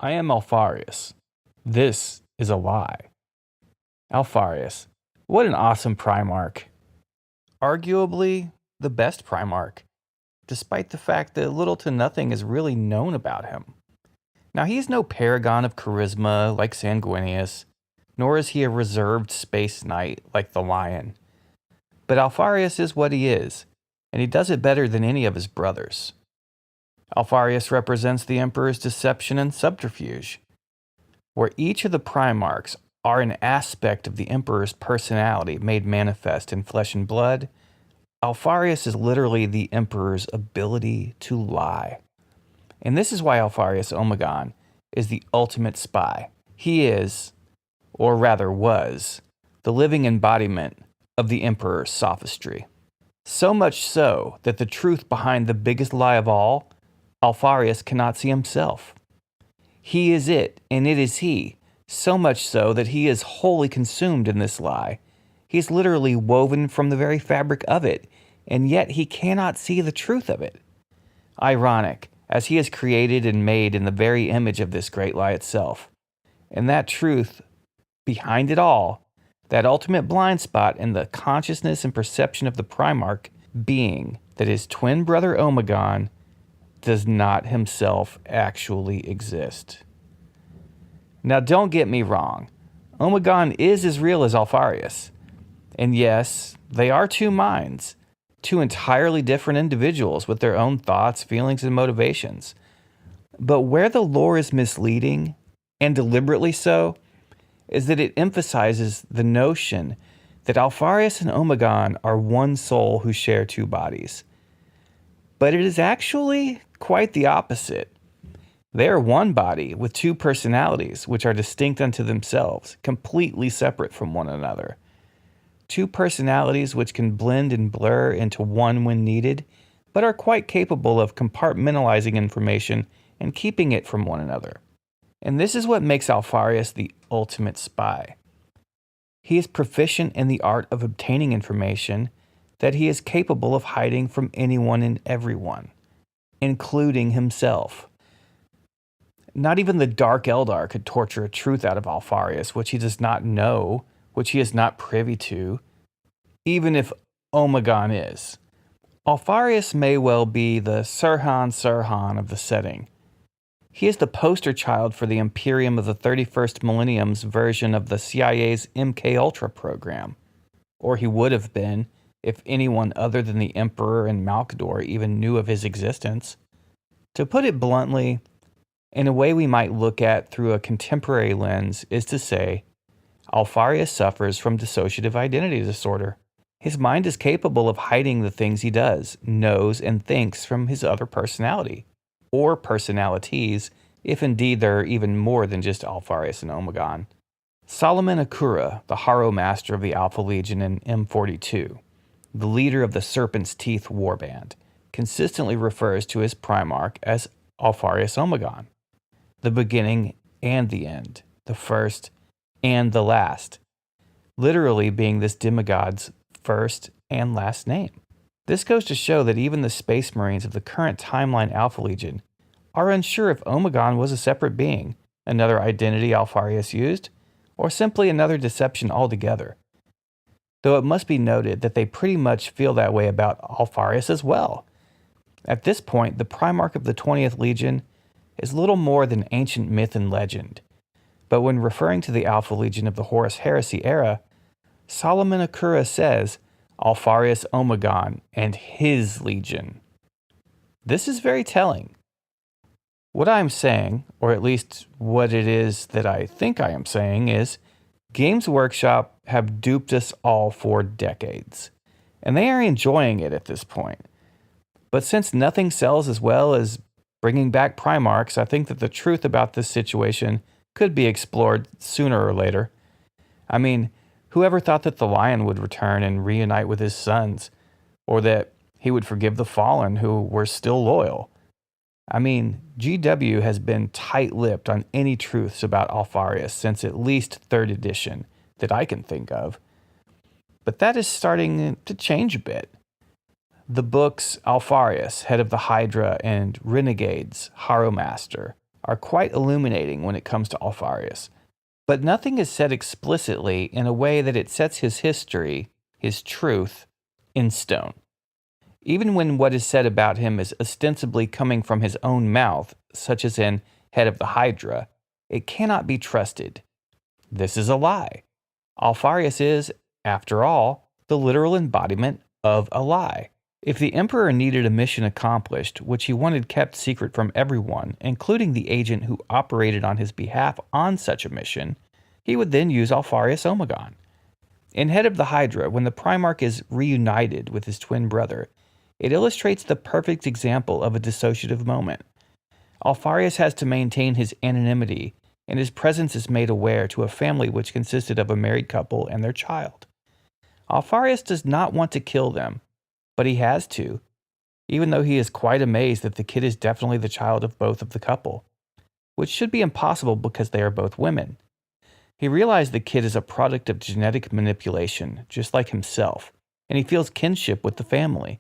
I am Alpharius. This is a lie. Alpharius, what an awesome Primarch. Arguably the best Primarch, despite the fact that little to nothing is really known about him. Now, he is no paragon of charisma like Sanguinius, nor is he a reserved space knight like the Lion. But Alpharius is what he is, and he does it better than any of his brothers. Alpharius represents the Emperor's deception and subterfuge, where each of the Primarchs are an aspect of the Emperor's personality made manifest in flesh and blood. Alpharius is literally the Emperor's ability to lie. And this is why Alpharius Omegon is the ultimate spy. He is, or rather was, the living embodiment of the Emperor's sophistry. So much so that the truth behind the biggest lie of all, Alpharius cannot see himself. He is it, and it is he, so much so that he is wholly consumed in this lie. He is literally woven from the very fabric of it, and yet he cannot see the truth of it. Ironic, as he is created and made in the very image of this great lie itself. And that truth, behind it all, that ultimate blind spot in the consciousness and perception of the Primarch being that his twin brother Omegon does not himself actually exist. Now, don't get me wrong. Omegon is as real as Alpharius. And yes, they are two minds, two entirely different individuals with their own thoughts, feelings, and motivations. But where the lore is misleading, and deliberately so, is that it emphasizes the notion that Alpharius and Omegon are one soul who share two bodies. But it is actually quite the opposite. They are one body with two personalities which are distinct unto themselves, completely separate from one another. Two personalities which can blend and blur into one when needed, but are quite capable of compartmentalizing information and keeping it from one another. And this is what makes Alpharius the ultimate spy. He is proficient in the art of obtaining information that he is capable of hiding from anyone and everyone, including himself. Not even the Dark Eldar could torture a truth out of Alpharius, which he does not know, which he is not privy to, even if Omegon is. Alpharius may well be the Sirhan of the setting. He is the poster child for the Imperium of the 31st Millennium's version of the CIA's MKUltra program. Or he would have been, if anyone other than the Emperor and Malkador even knew of his existence. To put it bluntly, in a way we might look at through a contemporary lens, is to say, Alpharius suffers from dissociative identity disorder. His mind is capable of hiding the things he does, knows, and thinks from his other personality, or personalities, if indeed there are even more than just Alpharius and Omegon. Leman Russ, the Haro Master of the Alpha Legion in M42, the leader of the Serpent's Teeth Warband, consistently refers to his Primarch as Alpharius Omegon, the beginning and the end, the first and the last, literally being this demigod's first and last name. This goes to show that even the Space Marines of the current timeline Alpha Legion are unsure if Omegon was a separate being, another identity Alpharius used, or simply another deception altogether. Though it must be noted that they pretty much feel that way about Alpharius as well. At this point, the Primarch of the 20th Legion is little more than ancient myth and legend. But when referring to the Alpha Legion of the Horus Heresy era, Leman Curze says Alpharius Omegon and his Legion. This is very telling. What I am saying, or at least what it is that I think I am saying, is Games Workshop have duped us all for decades, and they are enjoying it at this point. But since nothing sells as well as bringing back Primarchs, I think that the truth about this situation could be explored sooner or later. I mean, whoever thought that the Lion would return and reunite with his sons, or that he would forgive the fallen who were still loyal? I mean, GW has been tight-lipped on any truths about Alpharius since at least 3rd edition that I can think of. But that is starting to change a bit. The books Alpharius, Head of the Hydra, and Renegade's Haro Master are quite illuminating when it comes to Alpharius, but nothing is said explicitly in a way that it sets his history, his truth, in stone. Even when what is said about him is ostensibly coming from his own mouth, such as in Head of the Hydra, it cannot be trusted. This is a lie. Alpharius is, after all, the literal embodiment of a lie. If the Emperor needed a mission accomplished, which he wanted kept secret from everyone, including the agent who operated on his behalf on such a mission, he would then use Alpharius Omegon. In Head of the Hydra, when the Primarch is reunited with his twin brother, it illustrates the perfect example of a dissociative moment. Alpharius has to maintain his anonymity, and his presence is made aware to a family which consisted of a married couple and their child. Alpharius does not want to kill them, but he has to, even though he is quite amazed that the kid is definitely the child of both of the couple, which should be impossible because they are both women. He realized the kid is a product of genetic manipulation, just like himself, and he feels kinship with the family.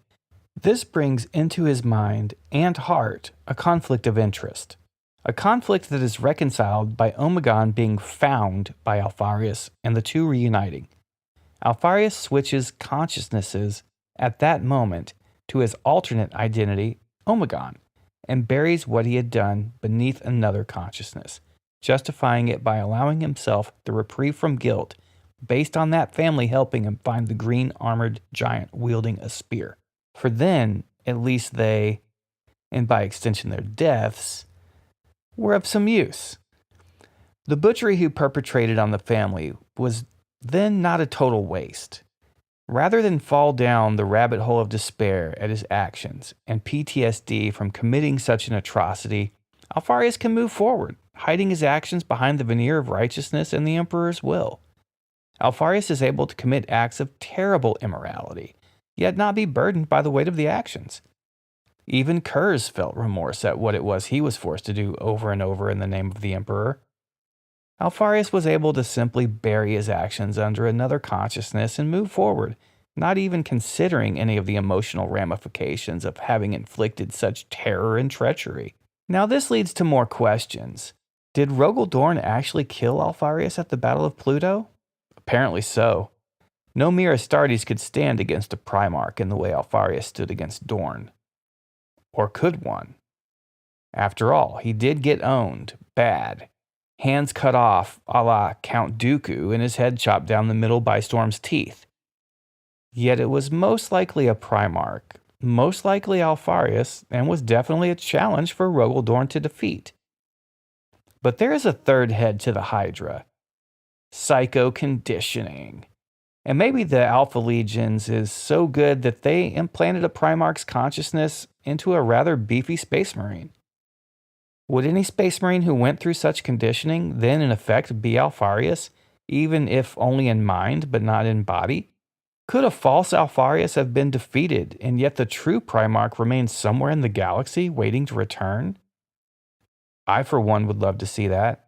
This brings into his mind and heart a conflict of interest, a conflict that is reconciled by Omegon being found by Alpharius and the two reuniting. Alpharius switches consciousnesses at that moment to his alternate identity, Omegon, and buries what he had done beneath another consciousness, justifying it by allowing himself the reprieve from guilt based on that family helping him find the green armored giant wielding a spear. For then, at least they, and by extension their deaths, were of some use. The butchery he perpetrated on the family was then not a total waste. Rather than fall down the rabbit hole of despair at his actions and PTSD from committing such an atrocity, Alpharius can move forward, hiding his actions behind the veneer of righteousness and the Emperor's will. Alpharius is able to commit acts of terrible immorality, yet not be burdened by the weight of the actions. Even Curze felt remorse at what it was he was forced to do over and over in the name of the Emperor. Alpharius was able to simply bury his actions under another consciousness and move forward, not even considering any of the emotional ramifications of having inflicted such terror and treachery. Now this leads to more questions. Did Rogel Dorn actually kill Alpharius at the Battle of Pluto? Apparently so. No mere Astartes could stand against a Primarch in the way Alpharius stood against Dorn. Or could one? After all, he did get owned, bad. Hands cut off a la Count Dooku and his head chopped down the middle by Storm's teeth. Yet it was most likely a Primarch, most likely Alpharius, and was definitely a challenge for Rogel Dorn to defeat. But there is a third head to the Hydra. Psycho-conditioning. And maybe the Alpha Legions is so good that they implanted a Primarch's consciousness into a rather beefy Space Marine. Would any Space Marine who went through such conditioning then in effect be Alpharius, even if only in mind but not in body? Could a false Alpharius have been defeated and yet the true Primarch remains somewhere in the galaxy waiting to return? I for one would love to see that.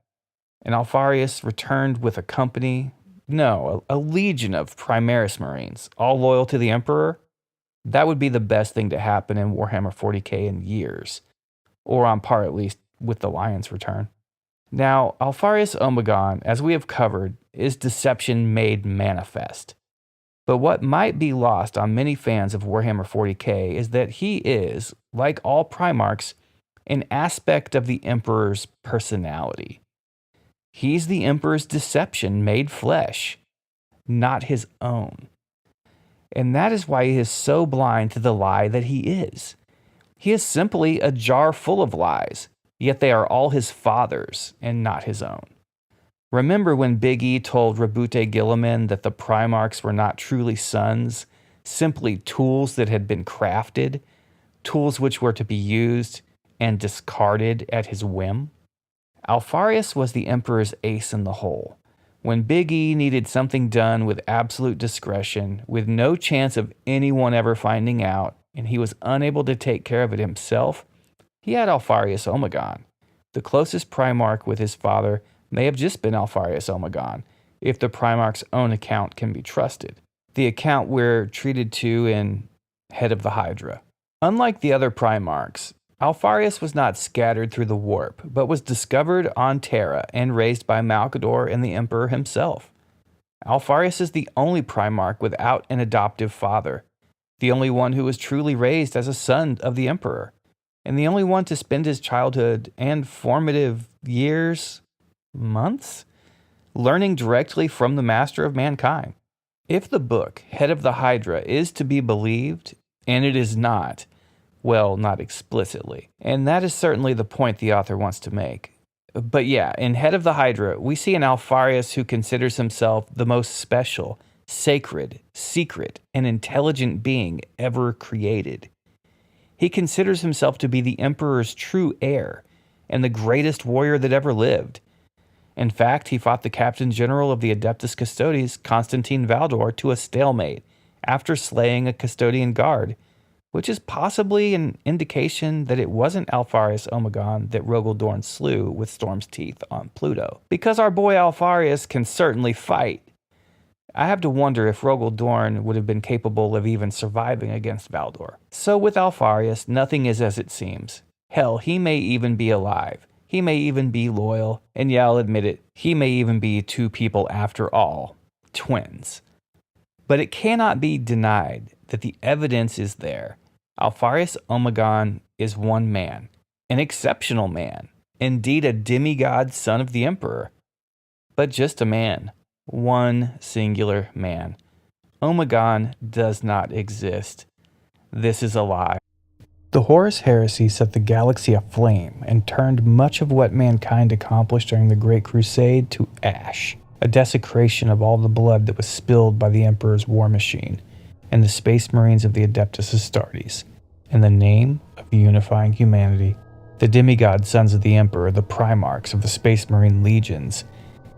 And Alpharius returned with a company, no, a legion of Primaris Marines, all loyal to the Emperor. That would be the best thing to happen in Warhammer 40k in years, or on par at least with the Lion's return. Now, Alpharius Omegon, as we have covered, is deception made manifest. But what might be lost on many fans of Warhammer 40k is that he is, like all Primarchs, an aspect of the Emperor's personality. He's the Emperor's deception made flesh, not his own. And that is why he is so blind to the lie that he is. He is simply a jar full of lies, yet they are all his father's and not his own. Remember when Big E told Rabute Gilliman that the Primarchs were not truly sons, simply tools that had been crafted, tools which were to be used and discarded at his whim? Alpharius was the Emperor's ace in the hole. When Big E needed something done with absolute discretion, with no chance of anyone ever finding out, and he was unable to take care of it himself, he had Alpharius Omegon. The closest Primarch with his father may have just been Alpharius Omegon, if the Primarch's own account can be trusted. The account we're treated to in Head of the Hydra. Unlike the other Primarchs, Alpharius was not scattered through the warp, but was discovered on Terra and raised by Malkador and the Emperor himself. Alpharius is the only Primarch without an adoptive father, the only one who was truly raised as a son of the Emperor, and the only one to spend his childhood and formative years, months, learning directly from the Master of Mankind. If the book, Head of the Hydra, is to be believed, and it is not, well, not explicitly, and that is certainly the point the author wants to make. But yeah, in Head of the Hydra, we see an Alpharius who considers himself the most special, sacred, secret, and intelligent being ever created. He considers himself to be the Emperor's true heir and the greatest warrior that ever lived. In fact, he fought the Captain General of the Adeptus Custodes, Constantine Valdor, to a stalemate after slaying a Custodian guard, which is possibly an indication that it wasn't Alpharius Omegon that Rogel Dorn slew with Storm's Teeth on Pluto, because our boy Alpharius can certainly fight. I have to wonder if Rogel Dorn would have been capable of even surviving against Valdor. So with Alpharius, nothing is as it seems. Hell, he may even be alive. He may even be loyal, and yeah, I'll admit it, he may even be two people after all, twins. But it cannot be denied that the evidence is there. Alpharius Omegon is one man, an exceptional man, indeed a demigod son of the Emperor. But just a man, one singular man. Omegon does not exist. This is a lie. The Horus Heresy set the galaxy aflame and turned much of what mankind accomplished during the Great Crusade to ash, a desecration of all the blood that was spilled by the Emperor's war machine and the Space Marines of the Adeptus Astartes, in the name of unifying humanity. The demigod sons of the Emperor, the Primarchs of the Space Marine legions,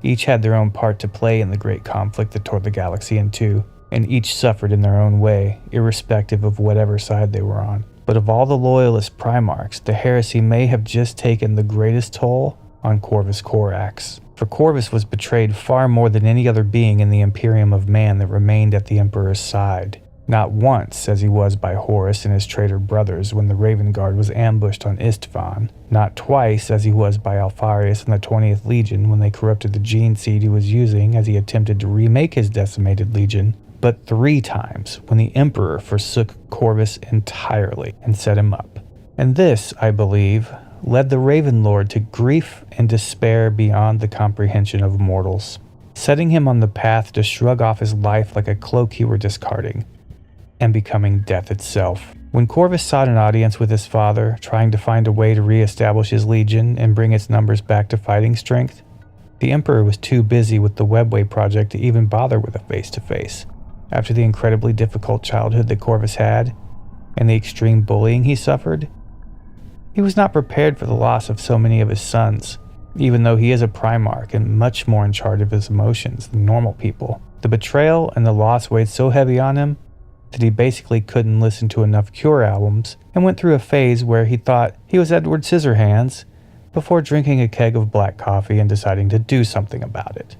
each had their own part to play in the great conflict that tore the galaxy in two, and each suffered in their own way, irrespective of whatever side they were on. But of all the loyalist Primarchs, the heresy may have just taken the greatest toll on Corvus Corax. For Corvus was betrayed far more than any other being in the Imperium of Man that remained at the Emperor's side. Not once, as he was by Horus and his traitor brothers when the Raven Guard was ambushed on Istvan. Not twice, as he was by Alpharius and the 20th Legion when they corrupted the gene seed he was using as he attempted to remake his decimated legion. But 3 times when the Emperor forsook Corvus entirely and set him up. And this, I believe, led the Raven Lord to grief and despair beyond the comprehension of mortals, setting him on the path to shrug off his life like a cloak he were discarding, and becoming death itself. When Corvus sought an audience with his father, trying to find a way to re-establish his legion and bring its numbers back to fighting strength, the Emperor was too busy with the Webway project to even bother with a face-to-face. After the incredibly difficult childhood that Corvus had, and the extreme bullying he suffered, he was not prepared for the loss of so many of his sons, even though he is a Primarch and much more in charge of his emotions than normal people. The betrayal and the loss weighed so heavy on him that he basically couldn't listen to enough Cure albums and went through a phase where he thought he was Edward Scissorhands before drinking a keg of black coffee and deciding to do something about it.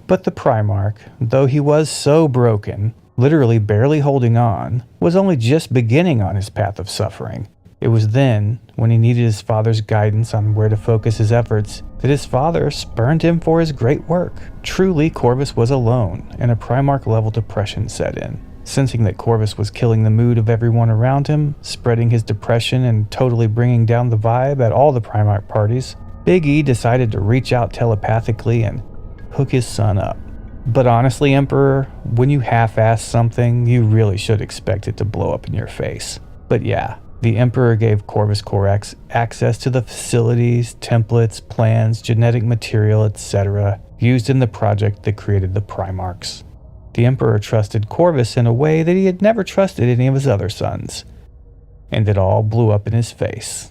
But the Primarch, though he was so broken, literally barely holding on, was only just beginning on his path of suffering. It was then, when he needed his father's guidance on where to focus his efforts, that his father spurned him for his great work. Truly, Corvus was alone, and a Primarch-level depression set in. Sensing that Corvus was killing the mood of everyone around him, spreading his depression and totally bringing down the vibe at all the Primarch parties, Big E decided to reach out telepathically and hook his son up. But honestly, Emperor, when you half-ass something, you really should expect it to blow up in your face. But yeah, the Emperor gave Corvus Corax access to the facilities, templates, plans, genetic material, etc. used in the project that created the Primarchs. The Emperor trusted Corvus in a way that he had never trusted any of his other sons, and it all blew up in his face.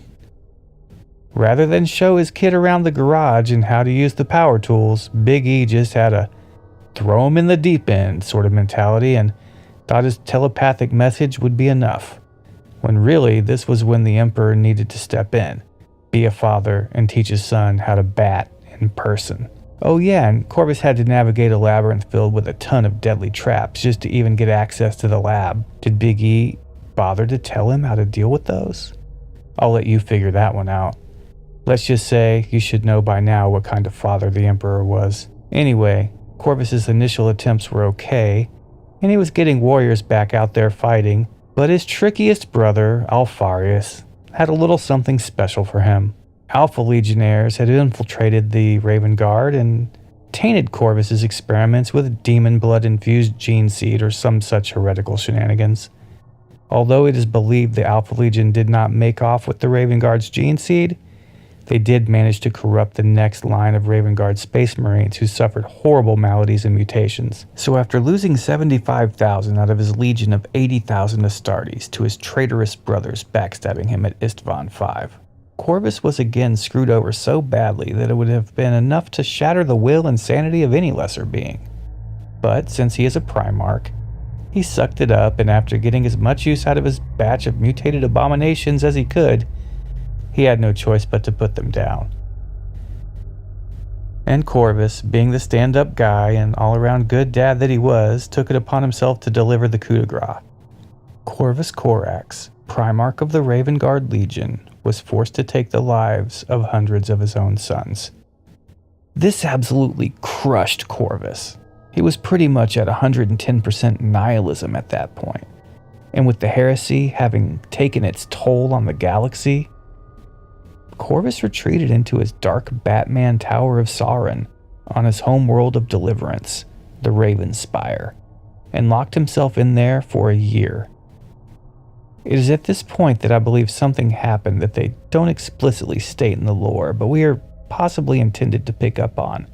Rather than show his kid around the garage and how to use the power tools, Big E just had a throw him in the deep end sort of mentality and thought his telepathic message would be enough. When really, this was when the Emperor needed to step in, be a father, and teach his son how to bat in person. Oh yeah, and Corvus had to navigate a labyrinth filled with a ton of deadly traps just to even get access to the lab. Did Big E bother to tell him how to deal with those? I'll let you figure that one out. Let's just say you should know by now what kind of father the Emperor was. Anyway, Corvus's initial attempts were okay, and he was getting warriors back out there fighting, but his trickiest brother, Alpharius, had a little something special for him. Alpha Legionnaires had infiltrated the Raven Guard and tainted Corvus's experiments with demon blood-infused gene seed or some such heretical shenanigans. Although it is believed the Alpha Legion did not make off with the Raven Guard's gene seed, they did manage to corrupt the next line of Raven Guard Space Marines who suffered horrible maladies and mutations. So after losing 75,000 out of his legion of 80,000 Astartes to his traitorous brothers backstabbing him at Istvan V, Corvus was again screwed over so badly that it would have been enough to shatter the will and sanity of any lesser being. But since he is a Primarch, he sucked it up, and after getting as much use out of his batch of mutated abominations as he could, he had no choice but to put them down. And Corvus, being the stand-up guy and all-around good dad that he was, took it upon himself to deliver the coup de grace. Corvus Corax, Primarch of the Raven Guard Legion, was forced to take the lives of hundreds of his own sons. This absolutely crushed Corvus. He was pretty much at 110% nihilism at that point. And with the heresy having taken its toll on the galaxy, Corvus retreated into his dark Batman Tower of Sauron on his home world of deliverance, the Raven Spire, and locked himself in there for a year. It is at this point that I believe something happened that they don't explicitly state in the lore, but we are possibly intended to pick up on.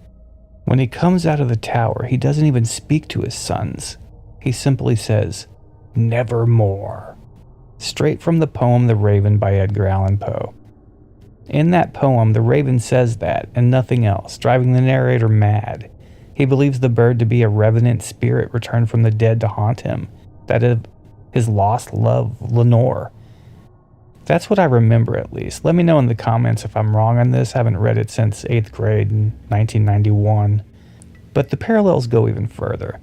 When he comes out of the tower, he doesn't even speak to his sons. He simply says, "Nevermore." Straight from the poem The Raven by Edgar Allan Poe. In that poem, the Raven says that and nothing else, driving the narrator mad. He believes the bird to be a revenant spirit returned from the dead to haunt him, that of his lost love, Lenore. That's what I remember, at least. Let me know in the comments if I'm wrong on this. I haven't read it since 8th grade in 1991. But the parallels go even further.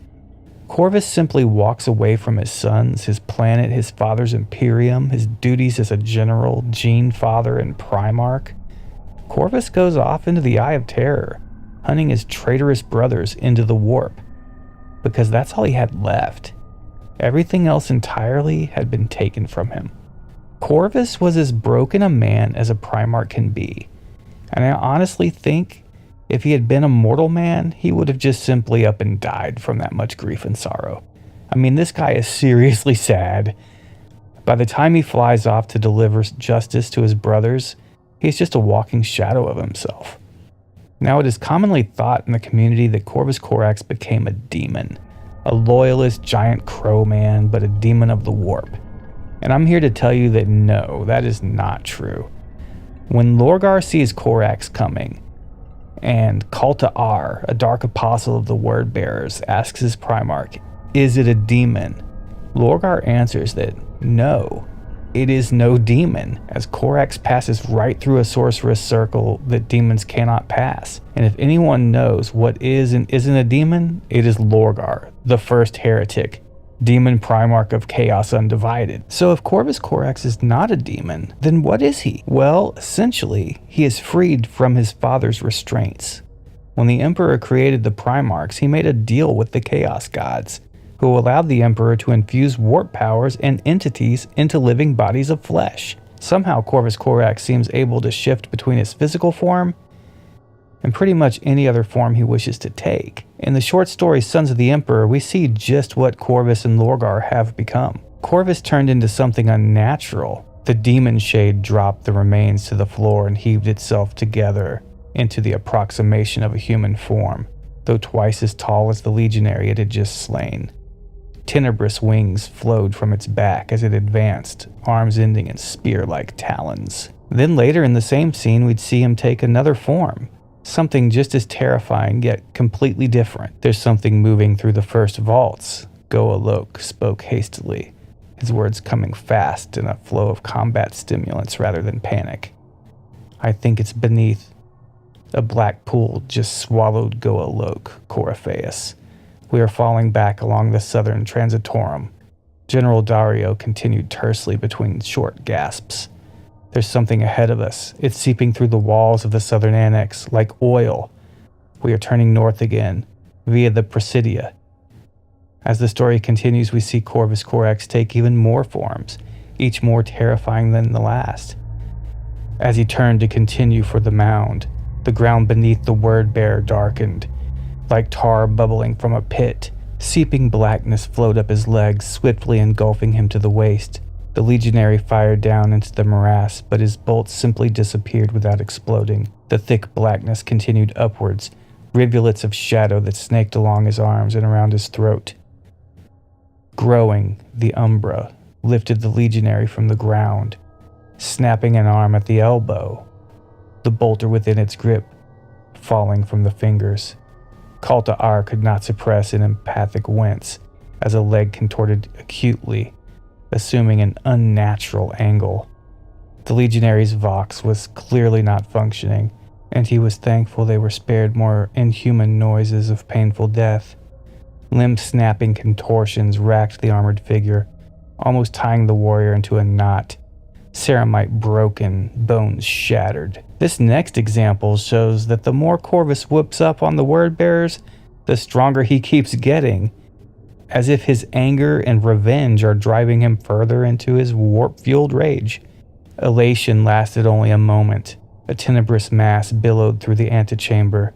Corvus simply walks away from his sons, his planet, his father's imperium, his duties as a general, gene father, and Primarch. Corvus goes off into the Eye of Terror, hunting his traitorous brothers into the warp, because that's all he had left. Everything else entirely had been taken from him. Corvus was as broken a man as a Primarch can be, and I honestly think if he had been a mortal man, he would have just simply up and died from that much grief and sorrow. I mean, this guy is seriously sad. By the time he flies off to deliver justice to his brothers, he's just a walking shadow of himself. Now, it is commonly thought in the community that Corvus Corax became a demon, a loyalist giant crow man, but a demon of the warp. And I'm here to tell you that no, that is not true. When Lorgar sees Corax coming, and Kalta Ar, a dark apostle of the word bearers, asks his Primarch, "Is it a demon?" Lorgar answers that no, it is no demon, as Corax passes right through a sorceress circle that demons cannot pass. And if anyone knows what is and isn't a demon, it is Lorgar, the first heretic, demon Primarch of Chaos Undivided. So if Corvus Corax is not a demon, then what is he? Well, essentially, he is freed from his father's restraints. When the Emperor created the Primarchs, he made a deal with the Chaos Gods, who allowed the Emperor to infuse warp powers and entities into living bodies of flesh. Somehow Corvus Corax seems able to shift between his physical form and pretty much any other form he wishes to take. In the short story Sons of the Emperor, we see just what Corvus and Lorgar have become. Corvus turned into something unnatural. The demon shade dropped the remains to the floor and heaved itself together into the approximation of a human form, though twice as tall as the legionary it had just slain. Tenebrous wings flowed from its back as it advanced, arms ending in spear-like talons. Then later in the same scene, we'd see him take another form, something just as terrifying yet completely different. "There's something moving through the first vaults," Goalok spoke hastily, his words coming fast in a flow of combat stimulants rather than panic. "I think it's beneath." A black pool just swallowed Goalok, Coryphaeus. "We are falling back along the southern transitorum." General Dario continued tersely between short gasps. There's something ahead of us. It's seeping through the walls of the southern annex like oil. We are turning north again, via the Presidia. As the story continues, we see Corvus Corax take even more forms, each more terrifying than the last. As he turned to continue for the mound, the ground beneath the word-bearer darkened, like tar bubbling from a pit. Seeping blackness flowed up his legs, swiftly engulfing him to the waist. The legionary fired down into the morass, but his bolts simply disappeared without exploding. The thick blackness continued upwards, rivulets of shadow that snaked along his arms and around his throat. Growing, the umbra lifted the legionary from the ground, snapping an arm at the elbow, the bolter within its grip falling from the fingers. Kalta Ar could not suppress an empathic wince as a leg contorted acutely, assuming an unnatural angle. The legionary's vox was clearly not functioning, and he was thankful they were spared more inhuman noises of painful death. Limb-snapping contortions racked the armored figure, almost tying the warrior into a knot. Ceramite broken, bones shattered. This next example shows that the more Corvus whoops up on the word-bearers, the stronger he keeps getting, as if his anger and revenge are driving him further into his warp-fueled rage. Elation lasted only a moment. A tenebrous mass billowed through the antechamber,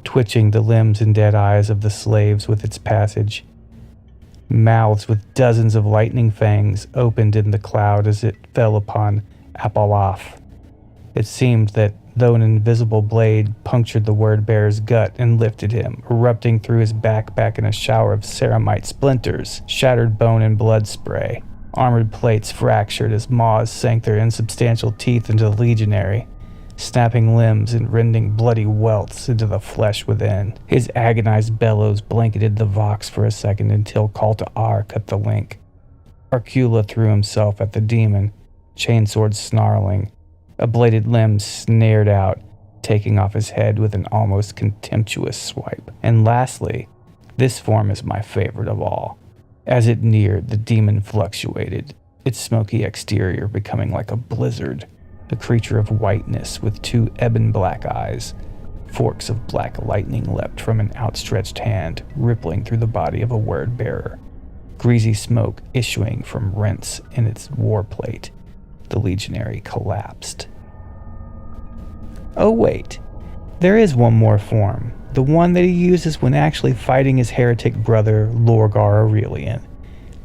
twitching the limbs and dead eyes of the slaves with its passage. Mouths with dozens of lightning fangs opened in the cloud as it fell upon Apolloth. It seemed that though an invisible blade punctured the word-bearer's gut and lifted him, erupting through his backpack in a shower of ceramite splinters, shattered bone and blood spray. Armored plates fractured as maws sank their insubstantial teeth into the legionary, snapping limbs and rending bloody welts into the flesh within. His agonized bellows blanketed the vox for a second until Kalta Ar cut the link. Arcula threw himself at the demon, chainsword snarling. A bladed limb snared out, taking off his head with an almost contemptuous swipe. And lastly, this form is my favorite of all. As it neared, the demon fluctuated, its smoky exterior becoming like a blizzard. A creature of whiteness with two ebon black eyes. Forks of black lightning leapt from an outstretched hand, rippling through the body of a word-bearer. Greasy smoke issuing from rents in its warplate. The legionary collapsed. Oh wait, there is one more form. The one that he uses when actually fighting his heretic brother, Lorgar Aurelian.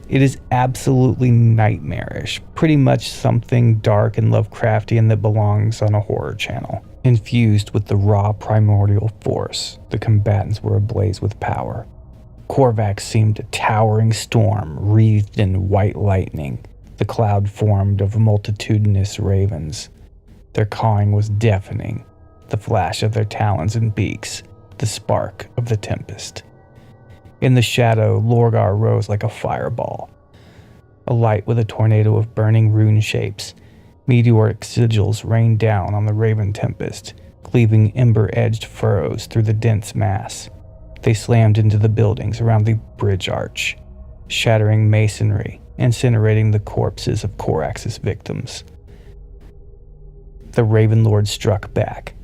It is absolutely nightmarish, pretty much something dark and Lovecraftian that belongs on a horror channel. Infused with the raw primordial force, the combatants were ablaze with power. Korvax seemed a towering storm wreathed in white lightning, the cloud formed of multitudinous ravens. Their cawing was deafening, the flash of their talons and beaks, the spark of the tempest. In the shadow, Lorgar rose like a fireball, alight with a tornado of burning rune shapes. Meteoric sigils rained down on the raven tempest, cleaving ember-edged furrows through the dense mass. They slammed into the buildings around the bridge arch, shattering masonry, incinerating the corpses of Corax's victims. The Raven Lord struck back,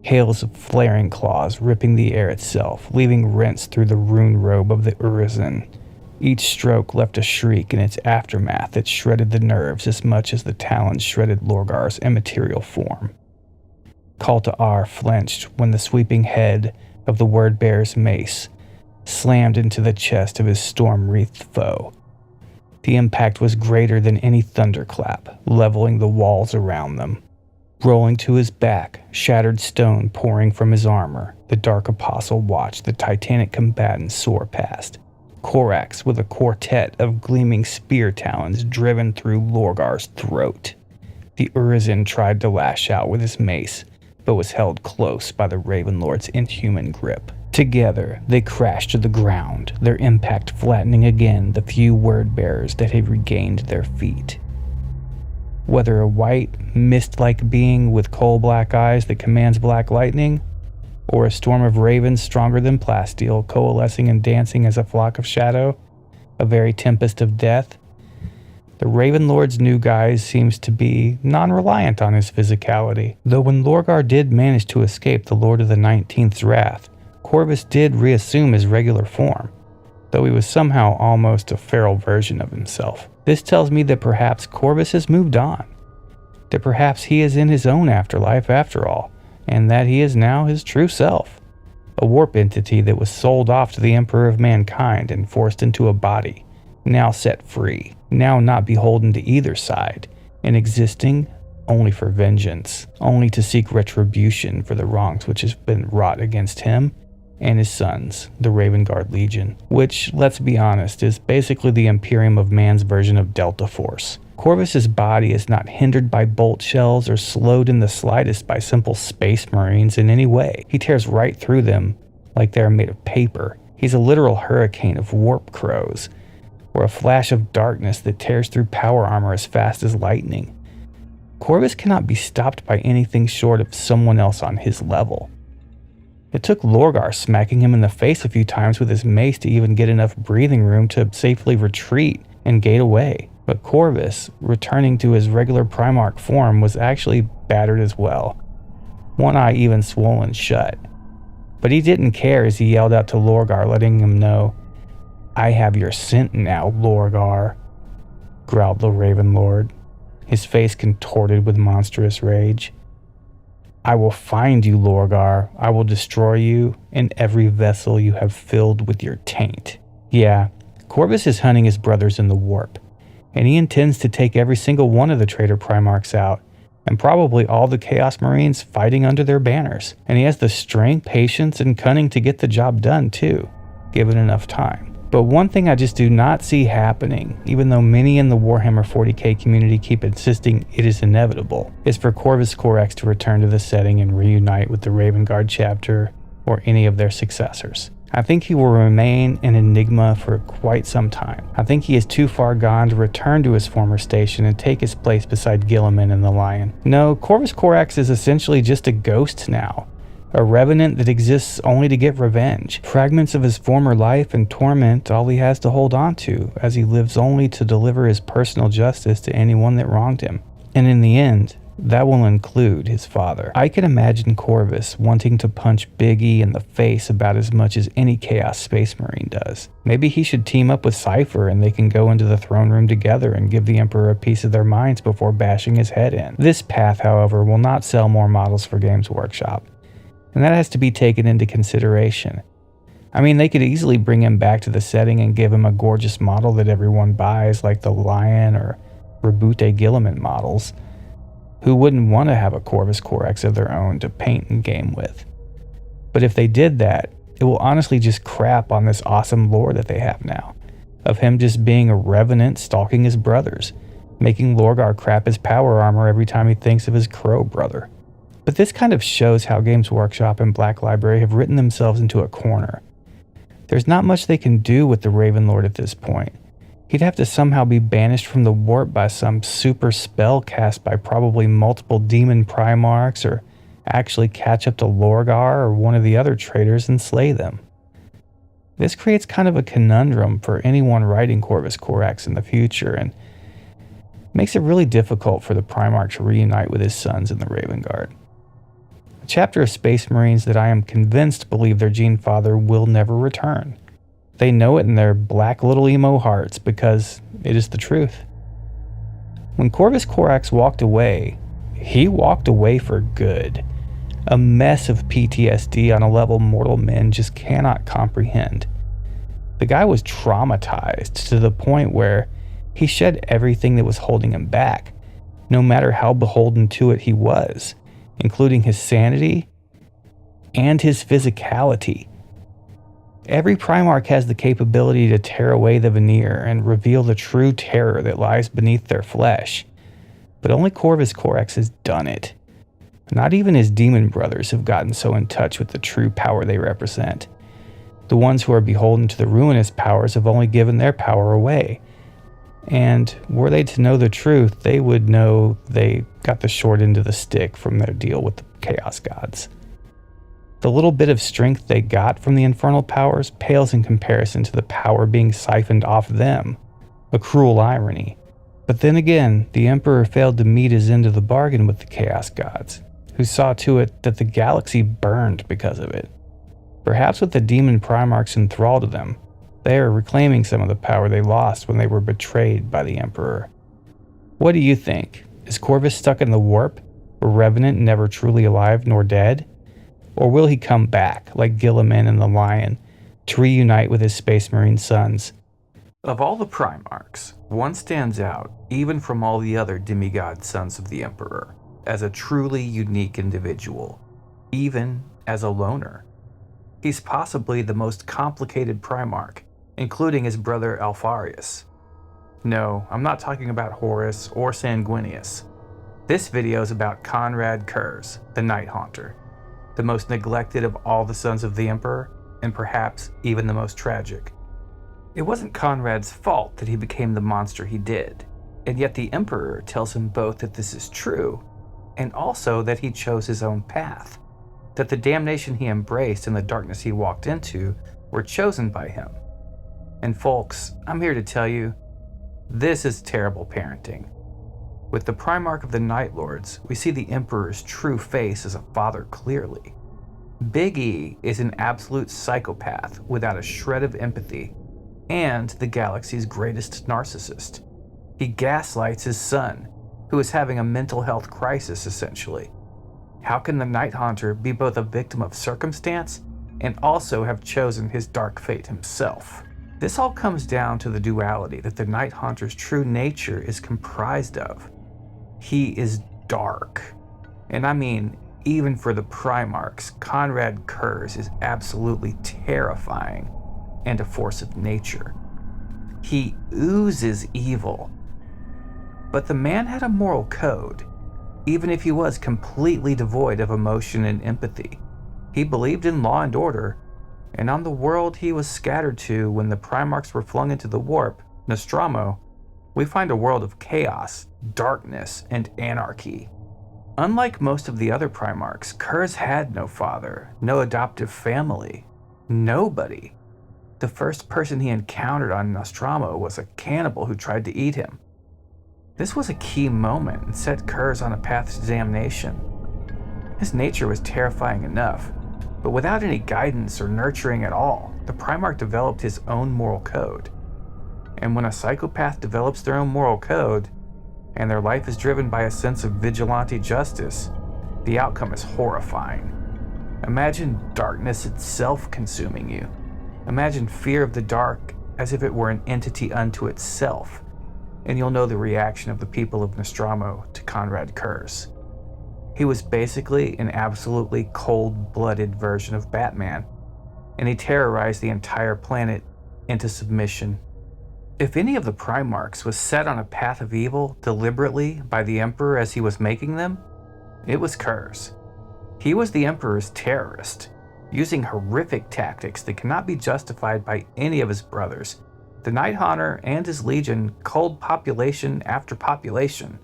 hails of flaring claws ripping the air itself, leaving rents through the rune robe of the Urizen. Each stroke left a shriek in its aftermath that shredded the nerves as much as the talons shredded Lorgar's immaterial form. Kalta Ar flinched when the sweeping head of the word-bearer's mace slammed into the chest of his storm-wreathed foe. The impact was greater than any thunderclap, leveling the walls around them. Rolling to his back, shattered stone pouring from his armor, the Dark Apostle watched the titanic combatants soar past. Corax with a quartet of gleaming spear talons driven through Lorgar's throat. The Urizen tried to lash out with his mace, but was held close by the Raven Lord's inhuman grip. Together, they crashed to the ground, their impact flattening again the few word-bearers that had regained their feet. Whether a white, mist-like being with coal-black eyes that commands black lightning, or a storm of ravens stronger than plasteel coalescing and dancing as a flock of shadow, a very tempest of death, The Raven Lord's new guise seems to be non-reliant on his physicality, though when Lorgar did manage to escape the Lord of the 19th's wrath, Corvus did reassume his regular form, though he was somehow almost a feral version of himself. This tells me that perhaps Corvus has moved on, that perhaps he is in his own afterlife after all, and that he is now his true self, a warp entity that was sold off to the Emperor of Mankind and forced into a body, now set free, now not beholden to either side, and existing only for vengeance, only to seek retribution for the wrongs which has been wrought against him and his sons, the Raven Guard Legion, which, let's be honest, is basically the Imperium of Man's version of Delta Force. Corvus's body is not hindered by bolt shells or slowed in the slightest by simple space marines in any way. He tears right through them like they are made of paper. He's a literal hurricane of warp crows, or a flash of darkness that tears through power armor as fast as lightning. Corvus cannot be stopped by anything short of someone else on his level. It took Lorgar smacking him in the face a few times with his mace to even get enough breathing room to safely retreat and gate away. But Corvus, returning to his regular Primarch form, was actually battered as well, one eye even swollen shut. But he didn't care as he yelled out to Lorgar, letting him know, "I have your scent now, Lorgar," growled the Raven Lord, his face contorted with monstrous rage. "I will find you, Lorgar. I will destroy you and every vessel you have filled with your taint." Yeah, Corvus is hunting his brothers in the warp, and he intends to take every single one of the traitor Primarchs out, and probably all the Chaos Marines fighting under their banners. And he has the strength, patience, and cunning to get the job done too, given enough time. But one thing I just do not see happening, even though many in the Warhammer 40k community keep insisting it is inevitable, is for Corvus Corax to return to the setting and reunite with the Raven Guard chapter or any of their successors. I think he will remain an enigma for quite some time. I think he is too far gone to return to his former station and take his place beside Guilliman and the Lion. No, Corvus Corax is essentially just a ghost now. A revenant that exists only to get revenge. Fragments of his former life and torment all he has to hold on to, as he lives only to deliver his personal justice to anyone that wronged him. And in the end, that will include his father. I can imagine Corvus wanting to punch Big E in the face about as much as any Chaos Space Marine does. Maybe he should team up with Cypher and they can go into the throne room together and give the Emperor a piece of their minds before bashing his head in. This path, however, will not sell more models for Games Workshop, and that has to be taken into consideration. I mean, they could easily bring him back to the setting and give him a gorgeous model that everyone buys, like the Lion or Rebute Guilliman models. Who wouldn't want to have a Corvus Corax of their own to paint and game with? But if they did that, it will honestly just crap on this awesome lore that they have now, of him just being a revenant stalking his brothers, making Lorgar crap his power armor every time he thinks of his crow brother. But this kind of shows how Games Workshop and Black Library have written themselves into a corner. There's not much they can do with the Raven Lord at this point. He'd have to somehow be banished from the warp by some super spell cast by probably multiple demon Primarchs, or actually catch up to Lorgar or one of the other traitors and slay them. This creates kind of a conundrum for anyone writing Corvus Corax in the future, and makes it really difficult for the Primarch to reunite with his sons in the Raven Guard. A chapter of Space Marines that I am convinced believe their Gene Father will never return. They know it in their black little emo hearts because it is the truth. When Corvus Corax walked away, he walked away for good. A mess of PTSD on a level mortal men just cannot comprehend. The guy was traumatized to the point where he shed everything that was holding him back, no matter how beholden to it he was, including his sanity and his physicality. Every Primarch has the capability to tear away the veneer and reveal the true terror that lies beneath their flesh, but only Corvus Corax has done it. Not even his demon brothers have gotten so in touch with the true power they represent. The ones who are beholden to the ruinous powers have only given their power away, and were they to know the truth, they would know they got the short end of the stick from their deal with the Chaos Gods. The little bit of strength they got from the infernal powers pales in comparison to the power being siphoned off them. A cruel irony. But then again, the Emperor failed to meet his end of the bargain with the Chaos Gods, who saw to it that the galaxy burned because of it. Perhaps with the demon Primarchs enthralled to them, they are reclaiming some of the power they lost when they were betrayed by the Emperor. What do you think? Is Corvus stuck in the warp, a Revenant never truly alive nor dead? Or will he come back, like Gilliman and the Lion, to reunite with his Space Marine sons? Of all the Primarchs, one stands out, even from all the other demigod sons of the Emperor, as a truly unique individual, even as a loner. He's possibly the most complicated Primarch, including his brother Alpharius. No, I'm not talking about Horus or Sanguinius. This video is about Konrad Curze, the Night Haunter, the most neglected of all the sons of the Emperor, and perhaps even the most tragic. It wasn't Konrad's fault that he became the monster he did, and yet the Emperor tells him both that this is true, and also that he chose his own path, that the damnation he embraced and the darkness he walked into were chosen by him. And folks, I'm here to tell you, this is terrible parenting. With the Primarch of the Night Lords, we see the Emperor's true face as a father clearly. Big E is an absolute psychopath without a shred of empathy, and the galaxy's greatest narcissist. He gaslights his son, who is having a mental health crisis essentially. How can the Night Haunter be both a victim of circumstance and also have chosen his dark fate himself? This all comes down to the duality that the Night Haunter's true nature is comprised of. He is dark. And I mean, even for the Primarchs, Konrad Curze is absolutely terrifying and a force of nature. He oozes evil. But the man had a moral code, even if he was completely devoid of emotion and empathy. He believed in law and order, and on the world he was scattered to when the Primarchs were flung into the warp, Nostromo, we find a world of chaos, darkness, and anarchy. Unlike most of the other Primarchs, Curze had no father, no adoptive family, nobody. The first person he encountered on Nostromo was a cannibal who tried to eat him. This was a key moment and set Curze on a path to damnation. His nature was terrifying enough, but without any guidance or nurturing at all, the Primarch developed his own moral code. And when a psychopath develops their own moral code, and their life is driven by a sense of vigilante justice, the outcome is horrifying. Imagine darkness itself consuming you. Imagine fear of the dark as if it were an entity unto itself, and you'll know the reaction of the people of Nostromo to Konrad Curze. He was basically an absolutely cold-blooded version of Batman, and he terrorized the entire planet into submission. If any of the Primarchs was set on a path of evil deliberately by the Emperor as he was making them, it was Curze. He was the Emperor's terrorist, using horrific tactics that cannot be justified by any of his brothers. The Night Haunter and his legion culled population after population.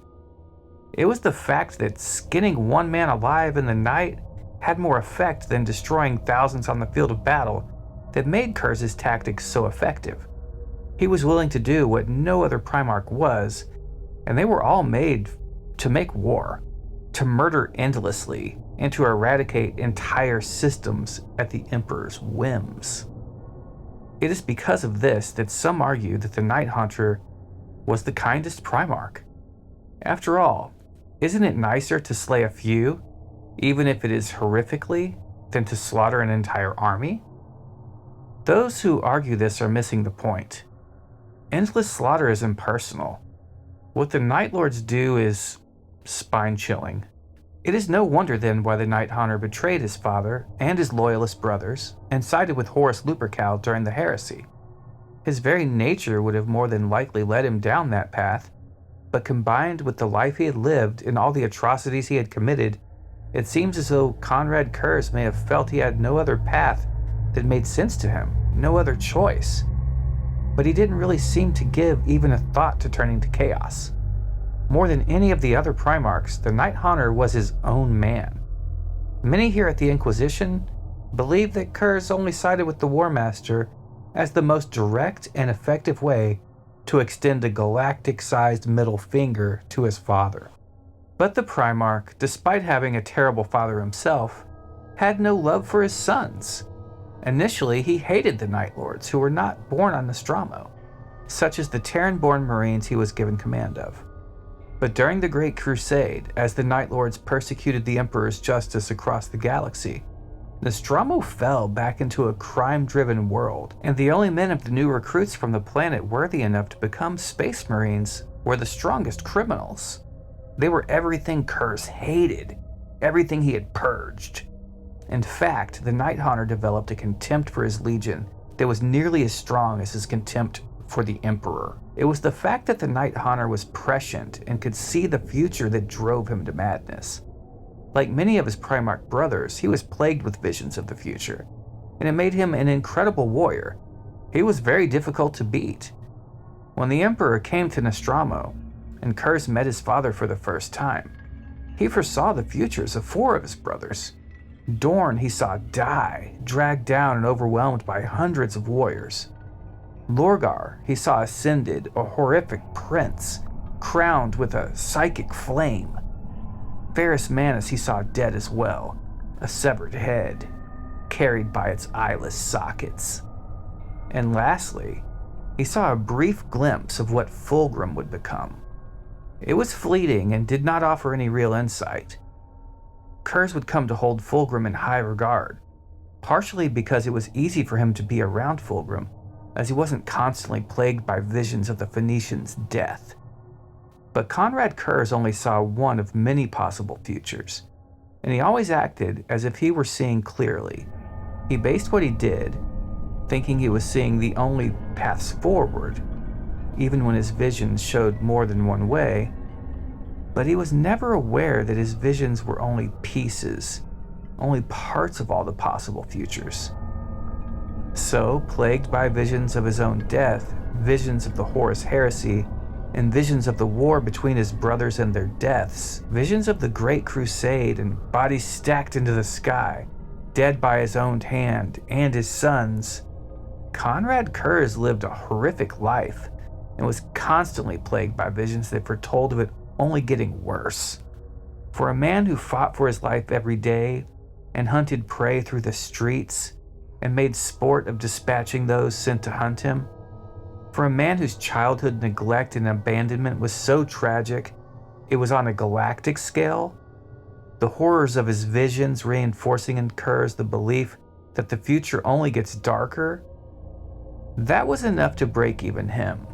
It was the fact that skinning one man alive in the night had more effect than destroying thousands on the field of battle that made Curze's tactics so effective. He was willing to do what no other Primarch was, and they were all made to make war, to murder endlessly, and to eradicate entire systems at the Emperor's whims. It is because of this that some argue that the Night Haunter was the kindest Primarch. After all, isn't it nicer to slay a few, even if it is horrifically, than to slaughter an entire army? Those who argue this are missing the point. Endless slaughter is impersonal. What the Night Lords do is spine-chilling. It is no wonder then why the Night Haunter betrayed his father and his loyalist brothers and sided with Horus Lupercal during the heresy. His very nature would have more than likely led him down that path, but combined with the life he had lived and all the atrocities he had committed, it seems as though Konrad Curze may have felt he had no other path that made sense to him, no other choice. But he didn't really seem to give even a thought to turning to chaos. More than any of the other Primarchs, the Night Haunter was his own man. Many here at the Inquisition believe that Curze only sided with the War Master as the most direct and effective way to extend a galactic-sized middle finger to his father. But the Primarch, despite having a terrible father himself, had no love for his sons. Initially, he hated the Night Lords who were not born on Nostromo, such as the Terran-born Marines he was given command of. But during the Great Crusade, as the Night Lords persecuted the Emperor's justice across the galaxy, Nostromo fell back into a crime-driven world, and the only men of the new recruits from the planet worthy enough to become Space Marines were the strongest criminals. They were everything Curze hated, everything he had purged. In fact, the Night Haunter developed a contempt for his legion that was nearly as strong as his contempt for the Emperor. It was the fact that the Night Haunter was prescient and could see the future that drove him to madness. Like many of his Primarch brothers, he was plagued with visions of the future, and it made him an incredible warrior. He was very difficult to beat. When the Emperor came to Nostromo, and Curze met his father for the first time, he foresaw the futures of 4 of his brothers. Dorn he saw die, dragged down and overwhelmed by hundreds of warriors. Lorgar he saw ascended, a horrific prince, crowned with a psychic flame. Ferrus Manus he saw dead as well, a severed head, carried by its eyeless sockets. And lastly, he saw a brief glimpse of what Fulgrim would become. It was fleeting and did not offer any real insight. Curze would come to hold Fulgrim in high regard, partially because it was easy for him to be around Fulgrim, as he wasn't constantly plagued by visions of the Phoenicians' death. But Konrad Curze only saw one of many possible futures, and he always acted as if he were seeing clearly. He based what he did, thinking he was seeing the only paths forward, even when his visions showed more than one way, but he was never aware that his visions were only pieces, only parts of all the possible futures. So, plagued by visions of his own death, visions of the Horus Heresy, and visions of the war between his brothers and their deaths, visions of the Great Crusade and bodies stacked into the sky, dead by his own hand and his sons, Konrad Curze lived a horrific life and was constantly plagued by visions that foretold of it only getting worse. For a man who fought for his life every day and hunted prey through the streets and made sport of dispatching those sent to hunt him, for a man whose childhood neglect and abandonment was so tragic it was on a galactic scale, the horrors of his visions reinforcing in Curze the belief that the future only gets darker, that was enough to break even him.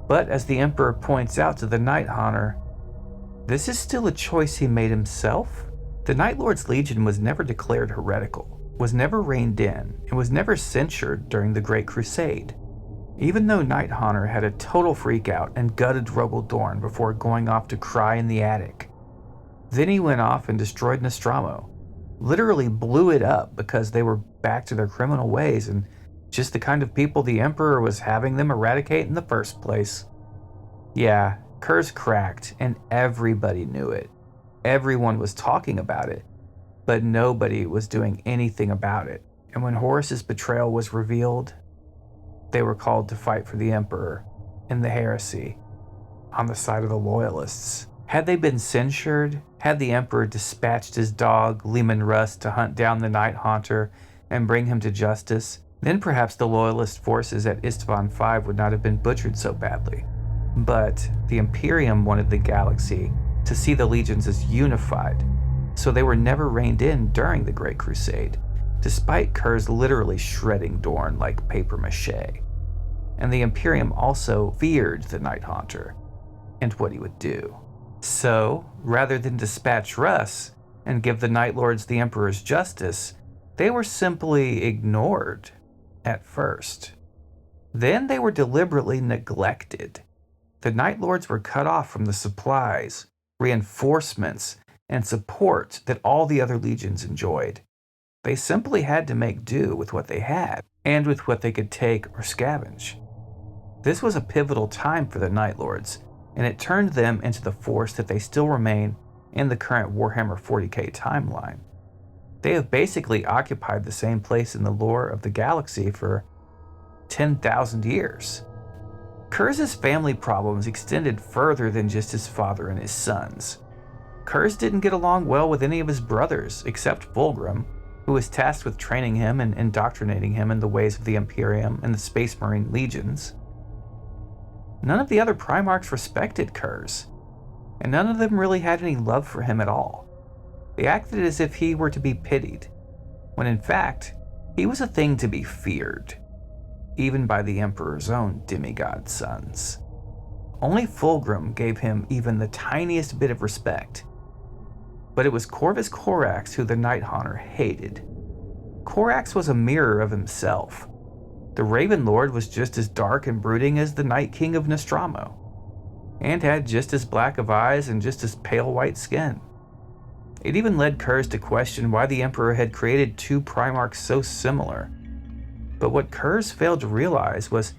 But as the Emperor points out to the Night Haunter, this is still a choice he made himself. The Night Lord's Legion was never declared heretical, was never reined in, and was never censured during the Great Crusade, even though Night Haunter had a total freakout and gutted Rogel Dorn before going off to cry in the attic. Then he went off and destroyed Nostromo, literally blew it up because they were back to their criminal ways and just the kind of people the Emperor was having them eradicate in the first place. Yeah, Curze cracked, and everybody knew it. Everyone was talking about it, but nobody was doing anything about it. And when Horus's betrayal was revealed, they were called to fight for the Emperor and the heresy on the side of the Loyalists. Had they been censured, had the Emperor dispatched his dog, Leman Russ, to hunt down the Night Haunter and bring him to justice, then perhaps the Loyalist forces at Istvan V would not have been butchered so badly. But the Imperium wanted the galaxy to see the legions as unified, so they were never reined in during the Great Crusade, despite Curze literally shredding Dorn like paper mache. And the Imperium also feared the Night Haunter and what he would do. So, rather than dispatch Russ and give the Night Lords the Emperor's justice, they were simply ignored at first. Then they were deliberately neglected. The Night Lords were cut off from the supplies, reinforcements, and support that all the other legions enjoyed. They simply had to make do with what they had, and with what they could take or scavenge. This was a pivotal time for the Night Lords, and it turned them into the force that they still remain in the current Warhammer 40k timeline. They have basically occupied the same place in the lore of the galaxy for 10,000 years. Curze's family problems extended further than just his father and his sons. Curze didn't get along well with any of his brothers, except Fulgrim, who was tasked with training him and indoctrinating him in the ways of the Imperium and the Space Marine legions. None of the other Primarchs respected Curze, and none of them really had any love for him at all. They acted as if he were to be pitied, when in fact, he was a thing to be feared, even by the Emperor's own demigod sons. Only Fulgrim gave him even the tiniest bit of respect. But it was Corvus Corax who the Night Haunter hated. Corax was a mirror of himself. The Raven Lord was just as dark and brooding as the Night King of Nostromo, and had just as black of eyes and just as pale white skin. It even led Curze to question why the Emperor had created two Primarchs so similar. But what Curze failed to realize was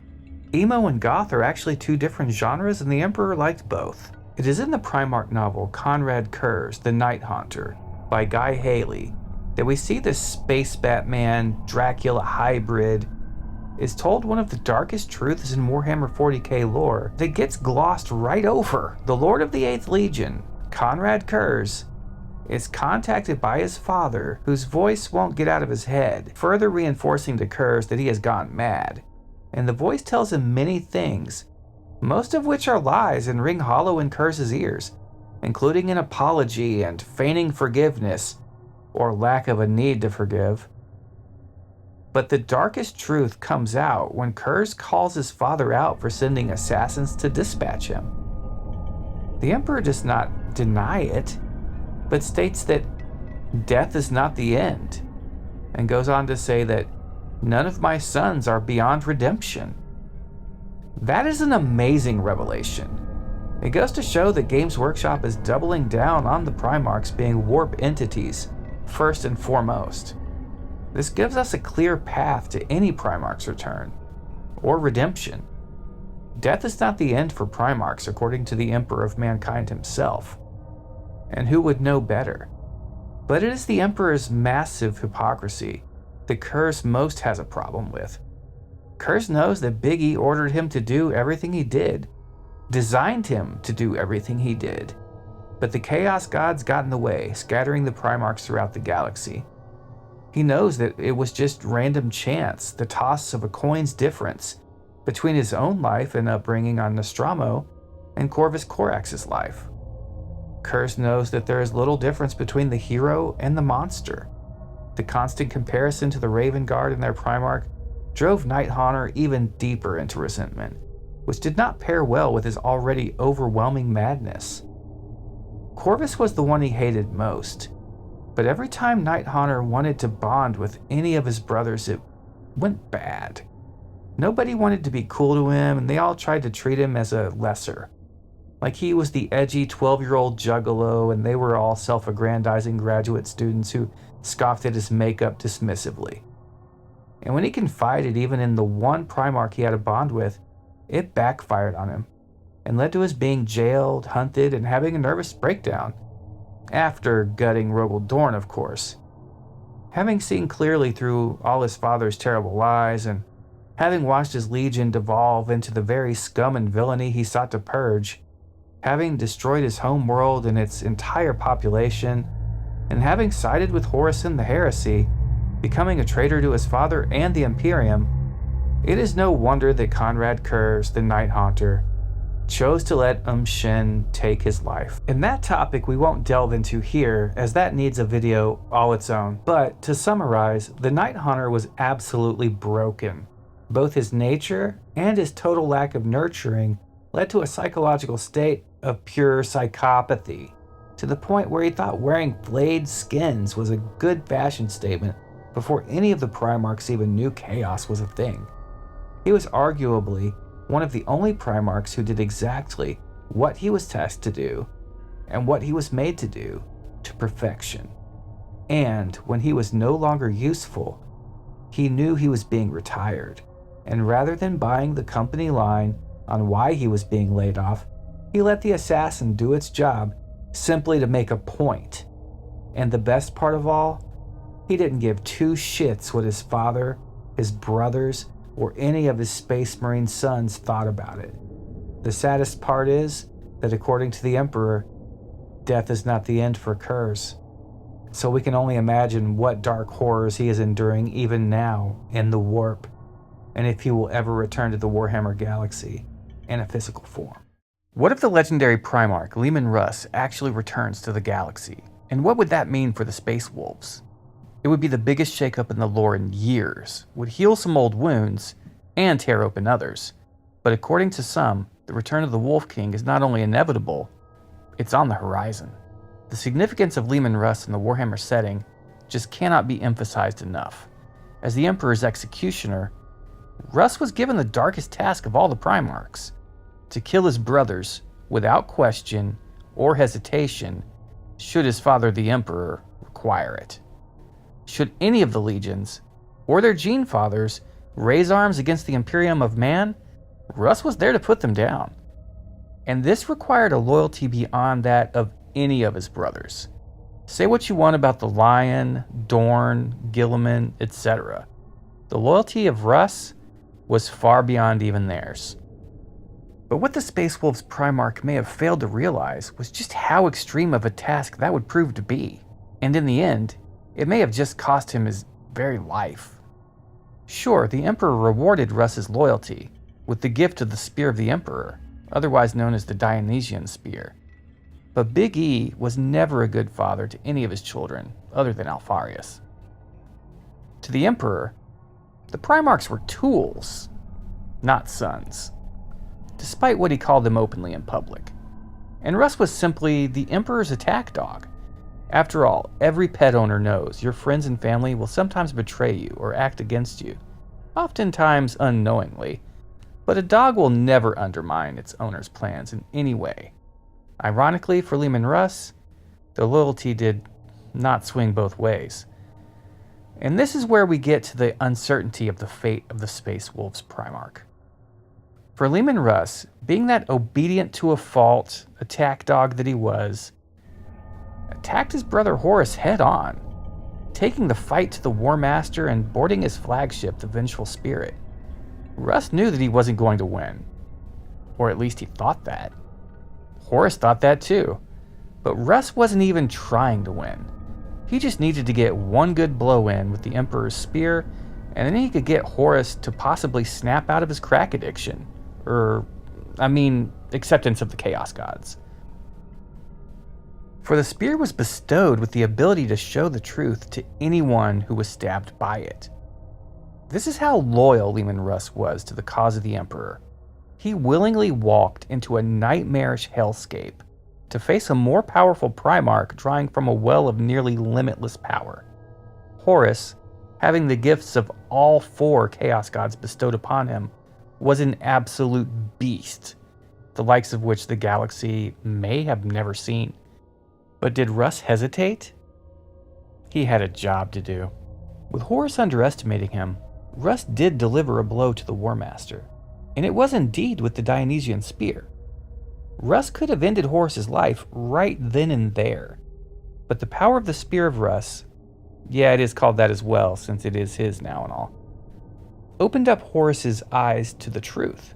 emo and goth are actually two different genres, and the Emperor liked both. It is in the Primarch novel Konrad Curze, The Night Haunter, by Guy Haley, that we see this space Batman, Dracula hybrid is told one of the darkest truths in Warhammer 40k lore that gets glossed right over. The Lord of the 8th Legion, Konrad Curze, is contacted by his father, whose voice won't get out of his head, further reinforcing to Curze that he has gone mad. And the voice tells him many things, most of which are lies and ring hollow in Curze's ears, including an apology and feigning forgiveness, or lack of a need to forgive. But the darkest truth comes out when Curze calls his father out for sending assassins to dispatch him. The Emperor does not deny it, but states that death is not the end, and goes on to say that none of my sons are beyond redemption. That is an amazing revelation. It goes to show that Games Workshop is doubling down on the Primarchs being warp entities, first and foremost. This gives us a clear path to any Primarch's return, or redemption. Death is not the end for Primarchs, according to the Emperor of Mankind himself. And who would know better? But it is the Emperor's massive hypocrisy that Curze most has a problem with. Curze knows that Big E ordered him to do everything he did, designed him to do everything he did, but the Chaos Gods got in the way, scattering the Primarchs throughout the galaxy. He knows that it was just random chance, the toss of a coin's difference between his own life and upbringing on Nostromo and Corvus Corax's life. Curze knows that there is little difference between the hero and the monster. The constant comparison to the Raven Guard and their Primarch drove Night Haunter even deeper into resentment, which did not pair well with his already overwhelming madness. Corvus was the one he hated most, but every time Night Haunter wanted to bond with any of his brothers, it went bad. Nobody wanted to be cool to him, and they all tried to treat him as a lesser. Like he was the edgy 12-year-old juggalo, and they were all self-aggrandizing graduate students who scoffed at his makeup dismissively. And when he confided even in the one Primarch he had a bond with, it backfired on him, and led to his being jailed, hunted, and having a nervous breakdown. After gutting Rogel Dorn, of course. Having seen clearly through all his father's terrible lies, and having watched his legion devolve into the very scum and villainy he sought to purge, having destroyed his home world and its entire population, and having sided with Horison the Heresy, becoming a traitor to his father and the Imperium, it is no wonder that Konrad Curze, the Night Haunter, chose to let Shin take his life. And that topic we won't delve into here, as that needs a video all its own. But to summarize, the Night Haunter was absolutely broken. Both his nature and his total lack of nurturing led to a psychological state of pure psychopathy, to the point where he thought wearing flayed skins was a good fashion statement before any of the Primarchs even knew chaos was a thing. He was arguably one of the only Primarchs who did exactly what he was tasked to do, and what he was made to do, to perfection. And when he was no longer useful, he knew he was being retired, and rather than buying the company line on why he was being laid off, he let the assassin do its job simply to make a point. And the best part of all, he didn't give two shits what his father, his brothers, or any of his Space Marine sons thought about it. The saddest part is that according to the Emperor, death is not the end for Curze. So we can only imagine what dark horrors he is enduring even now in the warp, and if he will ever return to the Warhammer galaxy in a physical form. What if the legendary Primarch, Leman Russ, actually returns to the galaxy? And what would that mean for the Space Wolves? It would be the biggest shakeup in the lore in years, would heal some old wounds, and tear open others. But according to some, the return of the Wolf King is not only inevitable, it's on the horizon. The significance of Leman Russ in the Warhammer setting just cannot be emphasized enough. As the Emperor's executioner, Russ was given the darkest task of all the Primarchs, to kill his brothers without question or hesitation, should his father the Emperor require it. Should any of the legions, or their gene fathers, raise arms against the Imperium of Man, Russ was there to put them down. And this required a loyalty beyond that of any of his brothers. Say what you want about the Lion, Dorn, Guilliman, etc. The loyalty of Russ was far beyond even theirs. But what the Space Wolves Primarch may have failed to realize was just how extreme of a task that would prove to be. And in the end, it may have just cost him his very life. Sure, the Emperor rewarded Russ's loyalty with the gift of the Spear of the Emperor, otherwise known as the Dionysian Spear. But Big E was never a good father to any of his children, other than Alpharius. To the Emperor, the Primarchs were tools, not sons, despite what he called them openly in public. And Russ was simply the Emperor's attack dog. After all, every pet owner knows your friends and family will sometimes betray you or act against you, oftentimes unknowingly, but a dog will never undermine its owner's plans in any way. Ironically, for Leman Russ, the loyalty did not swing both ways. And this is where we get to the uncertainty of the fate of the Space Wolves Primarch. For Leman Russ, being that obedient to a fault attack dog that he was, attacked his brother Horus head on, taking the fight to the War Master and boarding his flagship, the Vengeful Spirit. Russ knew that he wasn't going to win, or at least he thought that. Horus thought that too, but Russ wasn't even trying to win. He just needed to get one good blow in with the Emperor's spear, and then he could get Horus to possibly snap out of his crack addiction, acceptance of the Chaos Gods. For the spear was bestowed with the ability to show the truth to anyone who was stabbed by it. This is how loyal Leman Russ was to the cause of the Emperor. He willingly walked into a nightmarish hellscape to face a more powerful Primarch drawing from a well of nearly limitless power. Horus, having the gifts of all 4 Chaos Gods bestowed upon him, was an absolute beast, the likes of which the galaxy may have never seen. But did Russ hesitate? He had a job to do. With Horus underestimating him, Russ did deliver a blow to the War Master, and it was indeed with the Dionysian Spear. Russ could have ended Horus's life right then and there, but the power of the Spear of Russ, yeah, it is called that as well since it is his now and all, opened up Horus's eyes to the truth.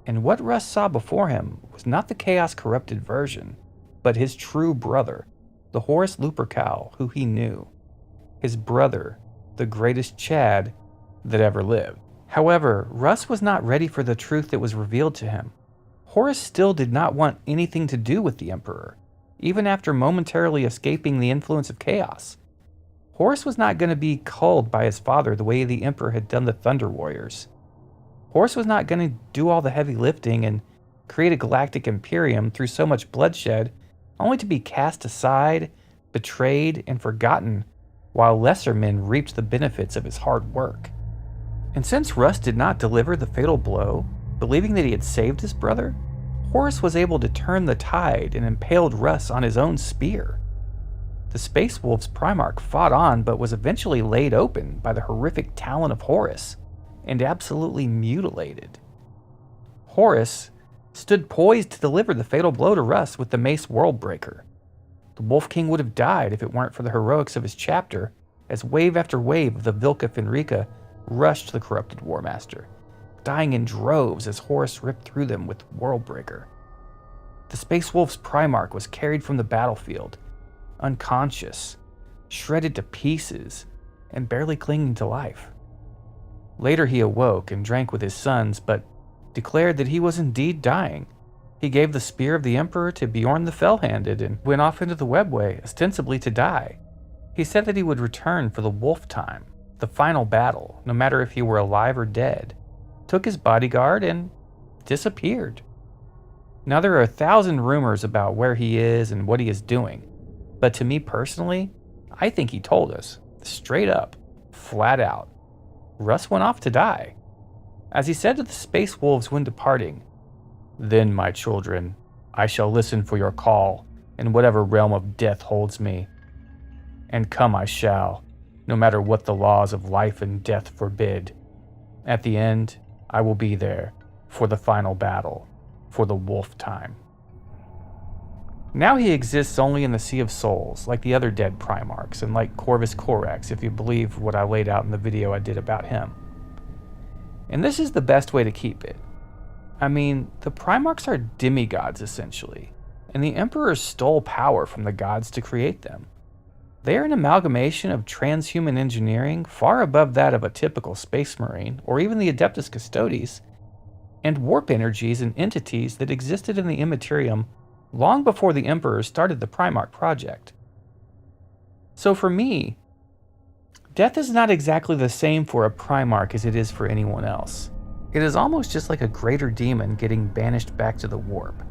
And what Russ saw before him was not the chaos-corrupted version, but his true brother, the Horus Lupercal who he knew. His brother, the greatest Chad that ever lived. However, Russ was not ready for the truth that was revealed to him. Horus still did not want anything to do with the Emperor, even after momentarily escaping the influence of chaos. Horus was not going to be culled by his father the way the Emperor had done the Thunder Warriors. Horus was not going to do all the heavy lifting and create a galactic imperium through so much bloodshed, only to be cast aside, betrayed, and forgotten, while lesser men reaped the benefits of his hard work. And since Russ did not deliver the fatal blow, believing that he had saved his brother, Horus was able to turn the tide and impaled Russ on his own spear. The Space Wolves Primarch fought on but was eventually laid open by the horrific talon of Horus and absolutely mutilated. Horus stood poised to deliver the fatal blow to Russ with the Mace Worldbreaker. The Wolf King would have died if it weren't for the heroics of his chapter, as wave after wave of the Vilka Fenrika rushed the corrupted War Master, dying in droves as Horus ripped through them with Worldbreaker. The Space Wolf's Primarch was carried from the battlefield, unconscious, shredded to pieces, and barely clinging to life. Later he awoke and drank with his sons, but declared that he was indeed dying. He gave the spear of the Emperor to Bjorn the Fell-Handed and went off into the webway, ostensibly to die. He said that he would return for the Wolf Time, the final battle, no matter if he were alive or dead, took his bodyguard, and disappeared. Now there are 1,000 rumors about where he is and what he is doing, but to me personally, I think he told us, straight up, flat out, Russ went off to die. As he said to the Space Wolves when departing, "Then, my children, I shall listen for your call in whatever realm of death holds me. And come I shall, no matter what the laws of life and death forbid. At the end, I will be there for the final battle, for the Wolf Time." Now he exists only in the Sea of Souls, like the other dead Primarchs, and like Corvus Corax, if you believe what I laid out in the video I did about him. And this is the best way to keep it. I mean, the Primarchs are demigods, essentially, and the Emperors stole power from the gods to create them. They are an amalgamation of transhuman engineering far above that of a typical Space Marine, or even the Adeptus Custodes, and warp energies and entities that existed in the Immaterium long before the Emperors started the Primarch project. So for me, death is not exactly the same for a Primarch as it is for anyone else. It is almost just like a greater demon getting banished back to the warp.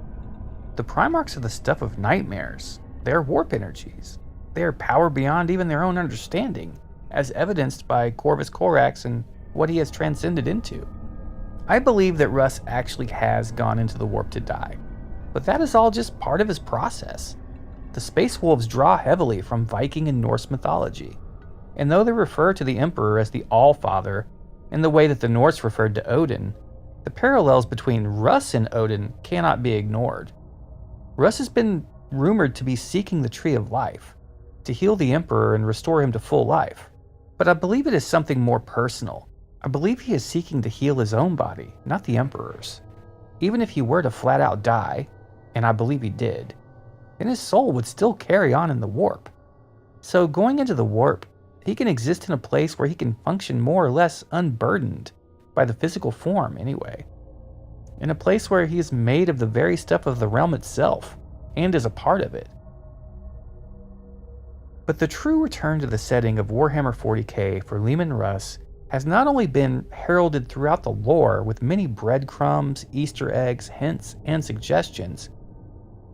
The Primarchs are the stuff of nightmares. They are warp energies. They are power beyond even their own understanding, as evidenced by Corvus Corax and what he has transcended into. I believe that Russ actually has gone into the warp to die, but that is all just part of his process. The Space Wolves draw heavily from Viking and Norse mythology, and though they refer to the Emperor as the All-Father in the way that the Norse referred to Odin, the parallels between Russ and Odin cannot be ignored. Russ has been rumored to be seeking the Tree of Life, to heal the Emperor and restore him to full life. But I believe it is something more personal. I believe he is seeking to heal his own body, not the Emperor's. Even if he were to flat out die, and I believe he did, then his soul would still carry on in the warp. So going into the warp, he can exist in a place where he can function more or less unburdened by the physical form anyway. In a place where he is made of the very stuff of the realm itself, and is a part of it. But the true return to the setting of Warhammer 40k for Leman Russ has not only been heralded throughout the lore with many breadcrumbs, Easter eggs, hints, and suggestions,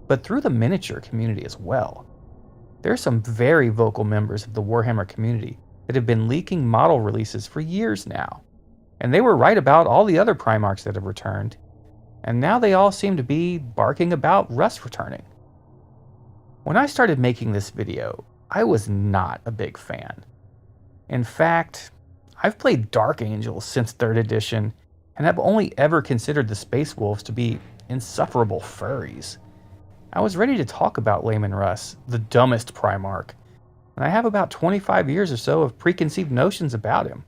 but through the miniature community as well. There are some very vocal members of the Warhammer community that have been leaking model releases for years now, and they were right about all the other Primarchs that have returned, and now they all seem to be barking about Russ returning. When I started making this video, I was not a big fan. In fact, I've played Dark Angels since 3rd edition and have only ever considered the Space Wolves to be insufferable furries. I was ready to talk about Leman Russ, the dumbest Primarch, and I have about 25 years or so of preconceived notions about him.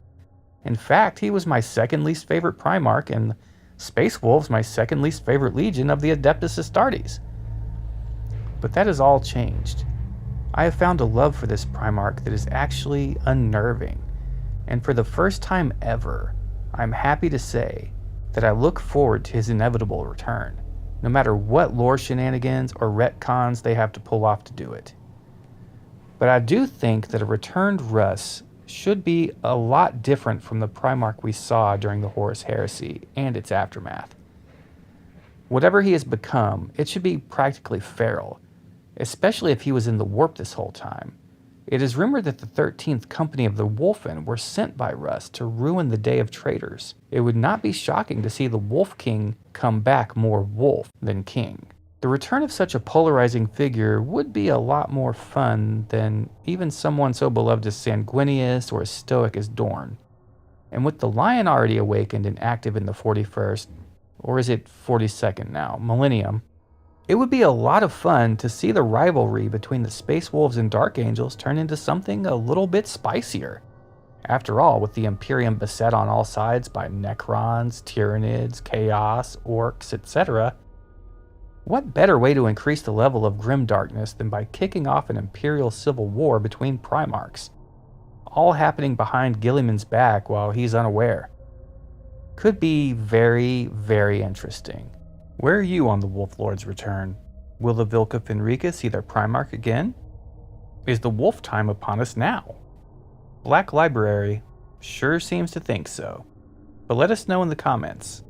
In fact, he was my second least favorite Primarch and Space Wolves my second least favorite legion of the Adeptus Astartes. But that has all changed. I have found a love for this Primarch that is actually unnerving, and for the first time ever, I'm happy to say that I look forward to his inevitable return, no matter what lore shenanigans or retcons they have to pull off to do it. But I do think that a returned Russ should be a lot different from the Primarch we saw during the Horus Heresy and its aftermath. Whatever he has become, it should be practically feral, especially if he was in the warp this whole time. It is rumored that the 13th Company of the Wolfen were sent by Russ to ruin the Day of Traitors. It would not be shocking to see the Wolf King come back more wolf than king. The return of such a polarizing figure would be a lot more fun than even someone so beloved as Sanguinius or as stoic as Dorn. And with the Lion already awakened and active in the 41st, or is it 42nd now, millennium, it would be a lot of fun to see the rivalry between the Space Wolves and Dark Angels turn into something a little bit spicier. After all, with the Imperium beset on all sides by Necrons, Tyranids, Chaos, Orcs, etc., what better way to increase the level of grimdarkness than by kicking off an Imperial civil war between Primarchs, all happening behind Guilliman's back while he's unaware? Could be very, very interesting. Where are you on the Wolf Lord's return? Will the Vilca Fenrica see their Primarch again? Is the wolf time upon us now? Black Library sure seems to think so, but let us know in the comments.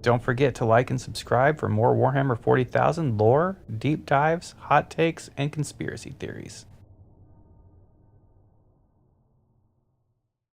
Don't forget to like and subscribe for more Warhammer 40,000 lore, deep dives, hot takes, and conspiracy theories.